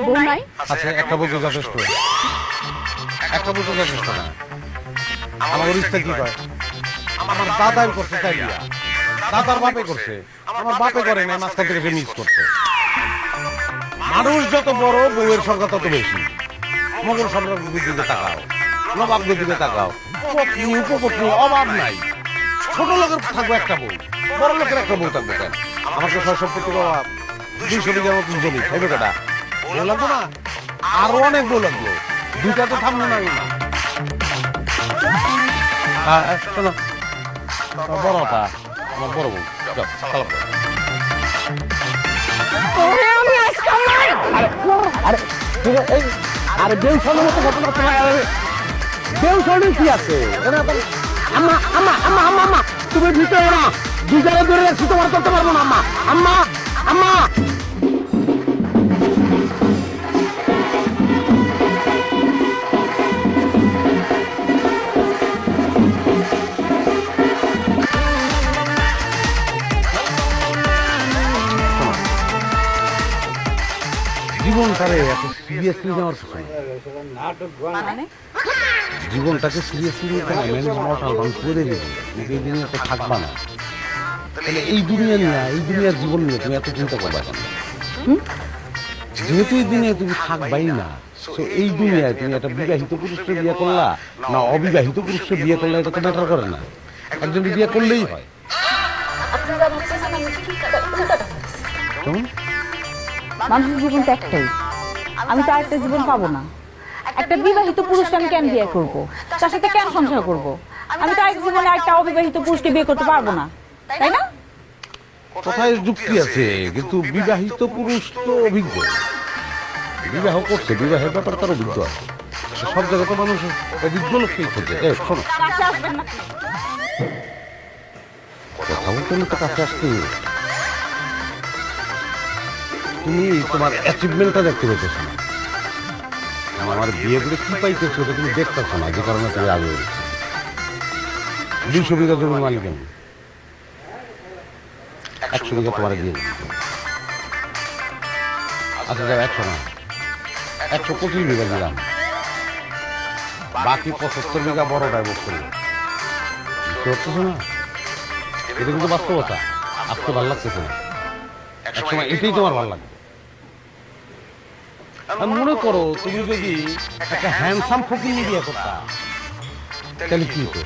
বউ নাই? আচ্ছা একটা বউ তো যথেষ্ট, একটা বউ তো যথেষ্ট না। আমার ইচ্ছা কি কয়, আমার দাদাই করছে তাই বিয়া, দাদার বাপে করছে, আমার বাপে করে না, মাঝখান থেকে সে মিস করছে। মানুষ যত বড় বউয়ের সংখ্যা তত বেশি। মোগল সম্রাটের দিকে তাকাও, নবাবদের দিকে তাকাও, পত্নী উপপত্নী অভাব নাই। ছোট লোকের থাকবো একটা বউ, বড় লোকের একটা বউ থাকবো কেন? আমার তো সয় সম্পত্তির অভাব, 200 বিঘার মতো জমি, খাইবে কেটা? বউ লাগবো না? আরো অনেক বউ লাগলো, দুইটা তো থামলো না না। শোনো, বড়টা আমার বড় বউ, যাও সালাম করো। আরে বেউ শোনার মতো ঘটনা তোমার, বেউ শোনেন কি আছে? আম্মা আম্মা আম্মা আম্মা আম্মা তুমি ভিতরে না, দুজারে ধরে রাখছি, তোমার করতে পারবো না আম্মা আম্মা আম্মা। জীবনটারে এত সিরিয়াসলি নেওয়ার কিছু নেই। মানে জীবনটাকে সিরিয়াসলি নিতে না, ম্যানেজ মর্টাল মানুষ করে দেবে, এই দুনিয়াতে থাকবা না। তাহলে এই দুনিয়া নিয়ে, এই দুনিয়ার জীবন নিয়ে তুমি এত চিন্তা করবা কেন? যেহেতু এই দুনিয়ায় তুমি থাকবাই না, তো এই দুনিয়ায় তুমি একটা বিবাহিত পুরুষকে বিয়ে করলা না অবিবাহিত পুরুষকে বিয়ে করলে, এটা তো ম্যাটার করে না। একজন বিয়ে করলেই হয়। কেমন? মানুষের জীবন তো একটাই, আমি তো আরেকটা জীবন পাবো না। একটা বিবাহিত পুরুষকে আমি কেন বিয়ে করব, তার সাথে কেন সংসার করব? আমি তো আরেক জীবনে আরেকটা অবিবাহিত পুরুষকে বিয়ে করতে পারবো না, তাই না? কোথায় যুক্তি আছে, কিন্তু বিবাহিত পুরুষ তো অভিজ্ঞ, বিবাহ করছে, বিবাহের ব্যাপারে তার অভিজ্ঞ আছে। সব জায়গায় তো মানুষ অভিজ্ঞ লোককেই খোঁজে। শোনো, কাছে আসবেন না। কথা বলতে তো কাছে আসতে, তুমি তোমার অ্যাচিভমেন্টটা দেখতে পেতেছো না। আমার বিয়ে করে কি পাইতেছো এটা তুমি দেখতেছো না, যে কারণে তুমি আগে 200 বিঘা জমির মালিক আমি, 100 বিঘা তোমার দিয়ে দেবো। আচ্ছা যাও, 100 না, 125 বিঘা দিলাম, বাকি 75 বিঘা বড় ডাইভোর্স করবো। বুঝতে পারতেছো না? এটা কিন্তু বাস্তবতা। আজকে ভালো লাগতেছে না, একসময় এটাই তোমার ভালো লাগবে। মনে করো তুমি যদি একটা হ্যান্ডসাম ফকির বিয়ে করতা, তাহলে কি হতো?